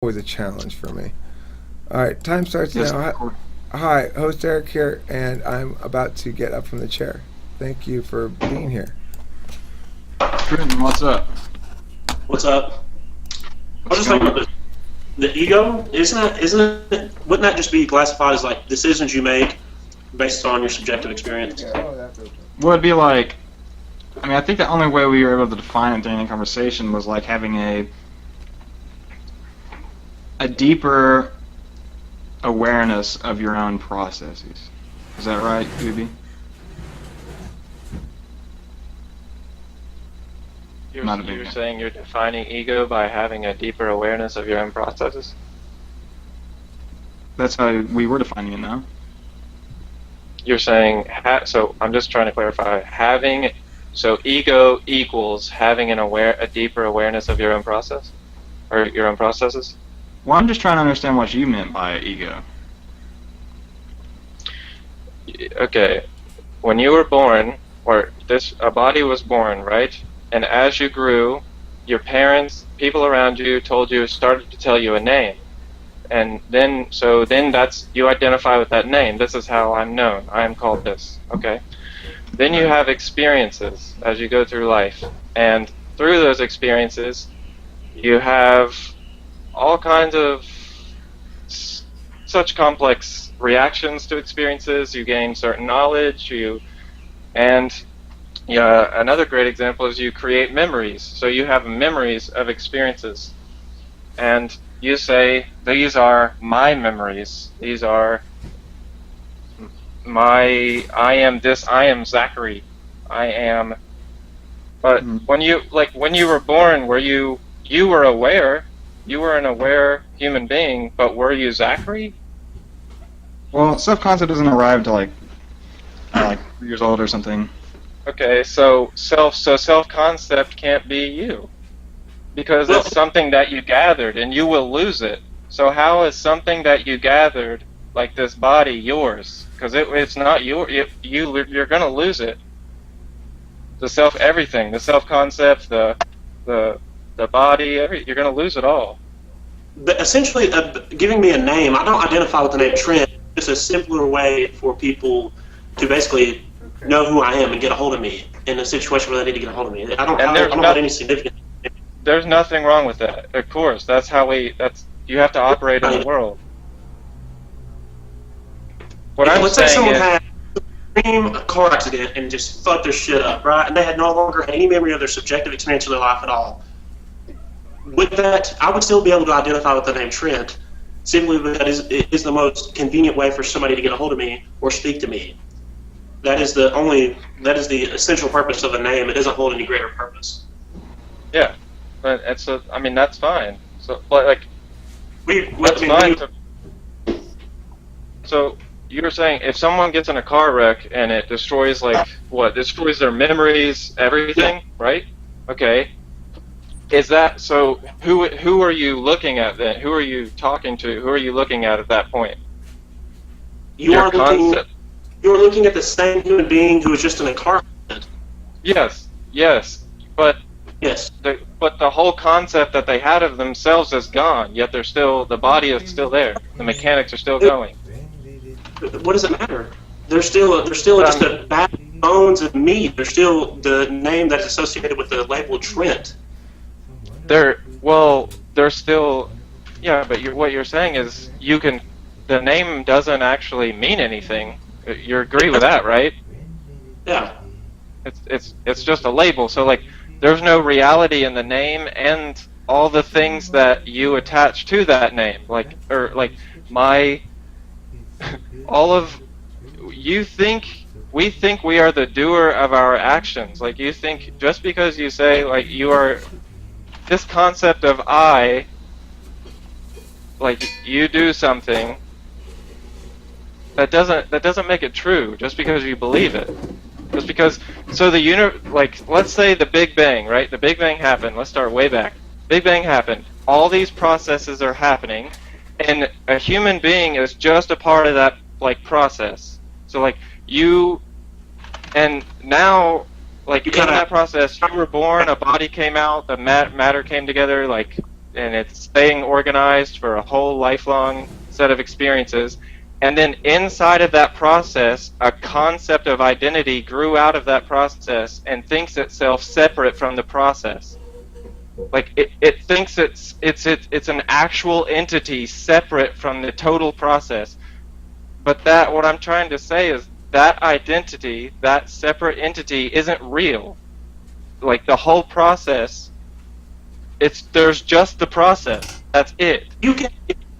always a challenge for me. All right, time starts Yes, now. of course. Hi, host Eric here, and I'm about to get up from the chair. Thank you for being here. Trenton, what's up? What's up? I was What's just going thinking on? about the ego. Isn't it? Wouldn't that just be classified as like decisions you make based on your subjective experience? Well, it'd be like, I think the only way we were able to define it during the conversation was like having a deeper awareness of your own processes. Is that right, Ubi? You're, Not a big you're fan. saying you're defining ego by having a deeper awareness of your own processes? That's how we were defining it now. You're saying, so I'm just trying to clarify, so ego equals having a deeper awareness of your own process? Or your own processes? Well, I'm just trying to understand what you meant by ego. Okay, when you were born, a body was born, right? And as you grew, your parents, people around you started to tell you a name. And then you identify with that name. This is how I'm known. I am called this. Okay. Then you have experiences as you go through life. And through those experiences, you have all kinds of such complex reactions to experiences. You gain certain knowledge. And yeah, another great example is you create memories. So you have memories of experiences. And you say, these are my memories. These are I am this, I am Zachary. I am. But when you were born, you were aware, you were an aware human being, but were you Zachary? Well, self-concept doesn't arrive to like 3 years old or something. Okay, so self-concept can't be you. Because it's something that you gathered, and you will lose it. So how is something that you gathered, like this body, yours? Because it's not you're going to lose it. Everything, the self-concept, the body, you're going to lose it all. But essentially, giving me a name, I don't identify with the name Trent. It's a simpler way for people to basically know who I am and get a hold of me in a situation where they need to get a hold of me. I don't have any significance. There's nothing wrong with that. Of course, you have to operate in the world. Let's say someone had a car accident and just fucked their shit up, right? And they had no longer any memory of their subjective experience of their life at all. With that, I would still be able to identify with the name Trent, simply because it is the most convenient way for somebody to get a hold of me or speak to me. That is the essential purpose of a name. It doesn't hold any greater purpose. Yeah, but that's fine. So, but that's fine. So you were saying if someone gets in a car wreck and it destroys destroys their memories, everything, right? Okay. Is that so? Who are you looking at then? Who are you talking to? Who are you looking at that point? You are looking at the same human being who was just in a car accident. Yes, but yes, but the whole concept that they had of themselves is gone. Yet the body is still there. The mechanics are still going. What does it matter? They're still just a bag of bones and meat. They're still the name that's associated with the label Trent. They're still, yeah. But what you're saying is the name doesn't actually mean anything. You agree with that, right? Yeah. It's just a label. So there's no reality in the name and all the things that you attach to that name, we think we are the doer of our actions. You think just because you say you are this concept of I, you do something, that doesn't make it true just because you believe it. Just because, so let's say the Big Bang, right? The Big Bang happened. Let's start way back. Big Bang happened. All these processes are happening, and a human being is just a part of that process. So and now in that process, you were born, a body came out, the matter came together. it's staying organized for a whole lifelong set of experiences. And then inside of that process, a concept of identity grew out of that process and thinks itself separate from the process. Like it thinks it's an actual entity separate from the total process. But that, what I'm trying to say is that identity, that separate entity, isn't real. Like the whole process, there's just the process. That's it. You can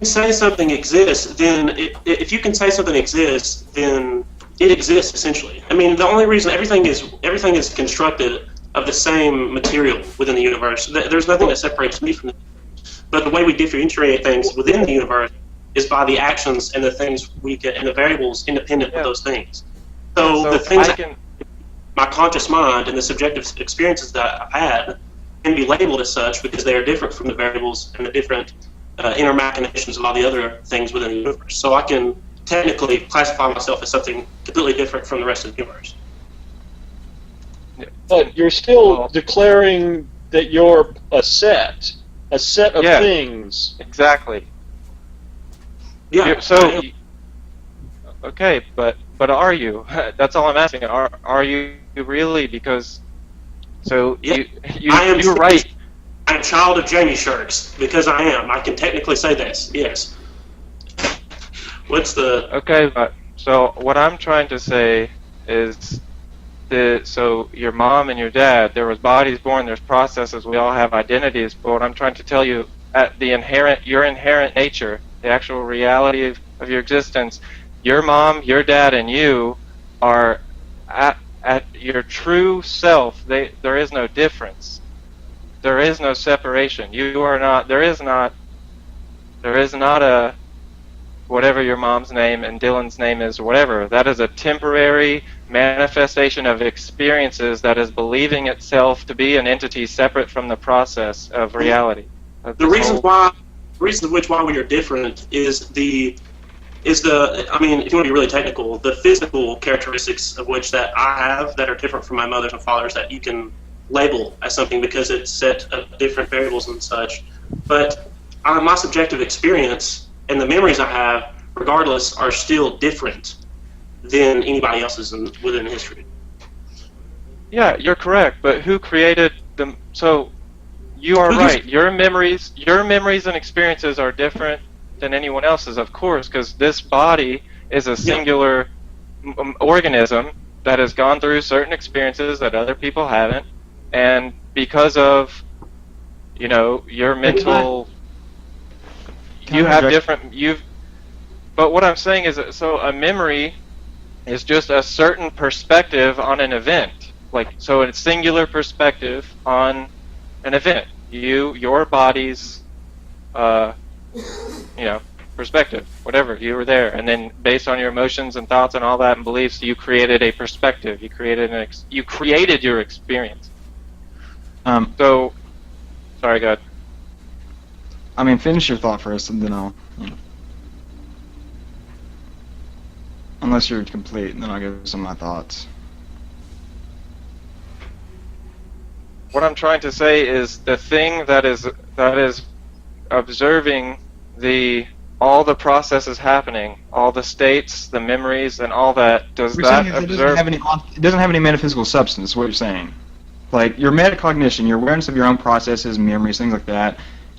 say something exists, then if you can say something exists, then it exists essentially. I mean, the only reason everything is constructed of the same material within the universe. There's nothing that separates me from it. But the way we differentiate things within the universe is by the actions and the things we get and the variables independent of those things. So the things my conscious mind and the subjective experiences that I've had can be labeled as such because they are different from the variables and the different inner machinations of all the other things within the universe. So I can technically classify myself as something completely different from the rest of the universe. But you're still declaring that you're a set of things. Exactly. Yeah. So, okay, but are you? That's all I'm asking. Are you really? Because you're right. I'm a child of Jamie Sharks because I am. I can technically say this. Yes. What's the? Okay, but so what I'm trying to say is so your mom and your dad, there was bodies born, there's processes, we all have identities, but what I'm trying to tell you, at your inherent nature, the actual reality of your existence, your mom, your dad, and you are at your true self. There is no difference. There is no separation. You are not. There is not a whatever your mom's name and Dylan's name is, whatever. That is a temporary manifestation of experiences that is believing itself to be an entity separate from the process of reality. The reason why we are different is I mean, if you want to be really technical, the physical characteristics of which that I have that are different from my mother's and father's that you can label as something because it's set of different variables and such. But my subjective experience and the memories I have, regardless, are still different than anybody else's within history. Yeah, you're correct. But who created them? So you are right. Your memories and experiences are different than anyone else's, of course, because this body is a singular organism that has gone through certain experiences that other people haven't, and because of your mental, but what I'm saying is that, so a memory is just a certain perspective on an event, so a singular perspective on an event. Your body's perspective, whatever, you were there, and then based on your emotions and thoughts and all that and beliefs, you created a perspective. You created your experience. So, sorry, go ahead. I mean, finish your thought first, and then I'll. Unless you're complete, and then I'll give some of my thoughts. What I'm trying to say is the thing that is observing all the processes happening, all the states, the memories, and all that. It doesn't have any metaphysical substance. Is what you're saying? Like your metacognition, your awareness of your own processes, memories, things like that.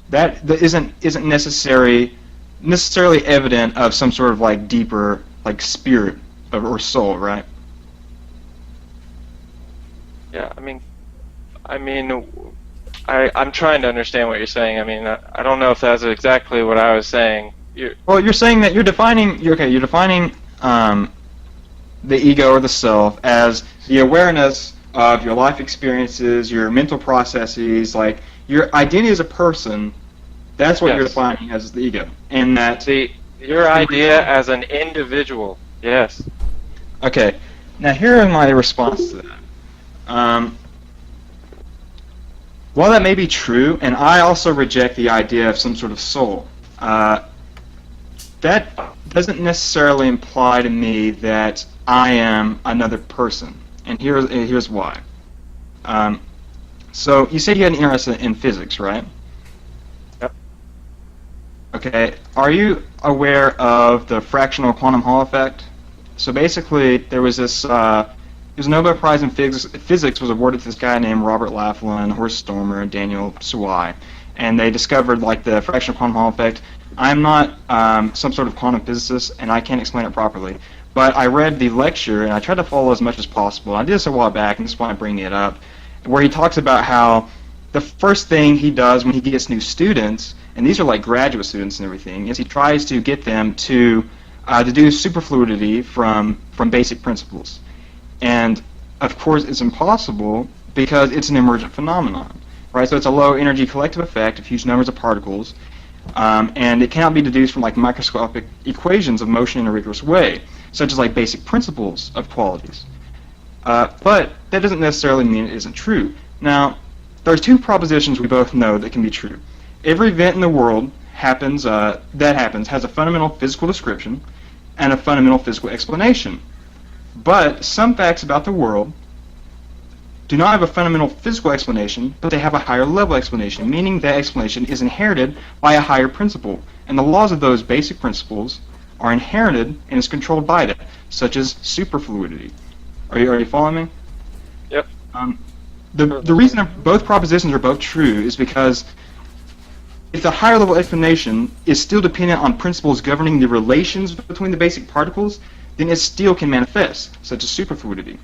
That isn't necessarily evident of some sort of deeper spirit or soul, right? Yeah, I'm trying to understand what you're saying. I mean, I don't know if that's exactly what I was saying. You're saying that you're defining the ego or the self as the awareness of your life experiences, your mental processes, your identity as a person. That's what you're defining as the ego, and that your idea as an individual. Yes. Okay. Now here are my response to that. While that may be true, and I also reject the idea of some sort of soul, that doesn't necessarily imply to me that I am another person. And here's why. So you said you had an interest in physics, right? Okay, are you aware of the fractional quantum Hall effect? So basically, there was this. It was a Nobel Prize in physics was awarded to this guy named Robert Laughlin, Horst Stormer, and Daniel Sawai, and they discovered like the fractional quantum Hall effect. I'm not some sort of quantum physicist, and I can't explain it properly. But I read the lecture, and I tried to follow as much as possible. I did this a while back, and this is why I'm bringing it up, where he talks about how the first thing he does when he gets new students, and these are like graduate students and everything, is he tries to get them to deduce superfluidity from basic principles. And of course, it's impossible because it's an emergent phenomenon, right? So it's a low energy collective effect of huge numbers of particles, and it cannot be deduced from like microscopic equations of motion in a rigorous way, such as like basic principles of qualities. But that doesn't necessarily mean it isn't true. Now, there's two propositions we both know that can be true. Every event in the world happens has a fundamental physical description and a fundamental physical explanation. But some facts about the world do not have a fundamental physical explanation, but they have a higher level explanation, meaning that explanation is inherited by a higher principle. And the laws of those basic principles are inherited and is controlled by that, such as superfluidity. Are you following me? Yep. The reason both propositions are both true is because if the higher level explanation is still dependent on principles governing the relations between the basic particles, then it still can manifest, such as superfluidity.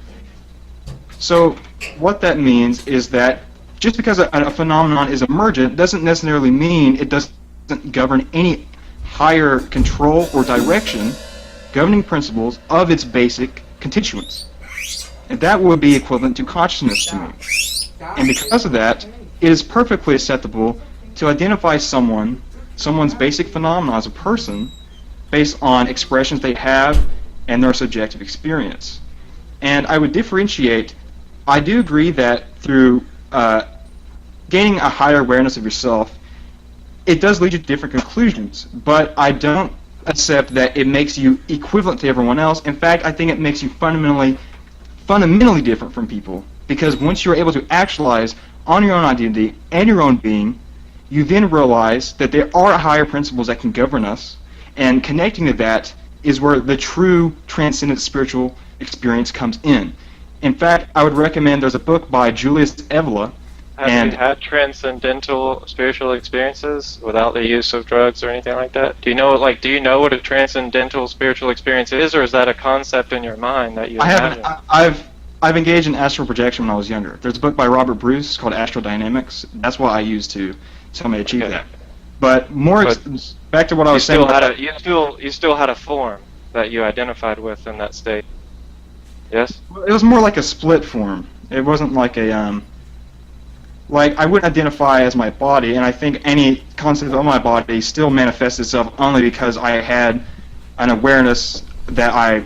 So what that means is that just because a phenomenon is emergent doesn't necessarily mean it doesn't govern any higher control or direction governing principles of its basic constituents. And that would be equivalent to consciousness to me. And because of that, it is perfectly acceptable to identify someone's basic phenomena as a person based on expressions they have and their subjective experience. And I would differentiate, I do agree that through gaining a higher awareness of yourself, it does lead you to different conclusions, but I don't accept that it makes you equivalent to everyone else. In fact, I think it makes you fundamentally different from people, because once you're able to actualize on your own identity and your own being, you then realize that there are higher principles that can govern us, and connecting to that is where the true transcendent spiritual experience comes in. In fact, I would recommend there's a book by Julius Evola. Have you had transcendental spiritual experiences without the use of drugs or anything like that? Do you know what a transcendental spiritual experience is, or is that a concept in your mind that you imagine? I've engaged in astral projection when I was younger. There's a book by Robert Bruce called Astrodynamics. That's what I used to tell me to achieve that. But back to what I was saying. You still had a form that you identified with in that state. Yes? It was more like a split form. It wasn't like a like I wouldn't identify as my body, and I think any concept of my body still manifests itself only because I had an awareness that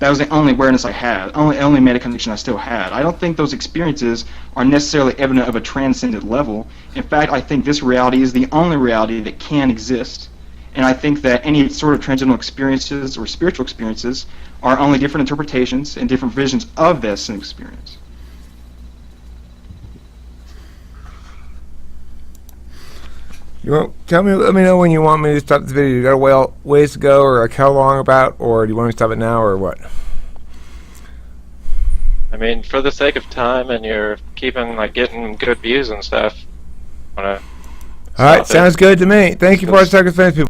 was the only awareness I had, only made a connection I still had. I don't think those experiences are necessarily evident of a transcendent level. In fact, I think this reality is the only reality that can exist, and I think that any sort of transcendental experiences or spiritual experiences are only different interpretations and different visions of that same experience. Let me know when you want me to stop the video. You got a ways to go, or like how long about, or do you want me to stop it now, or what? I mean, for the sake of time, and you're getting good views and stuff. All right, sounds good to me. Thank you for our sacrifice, people.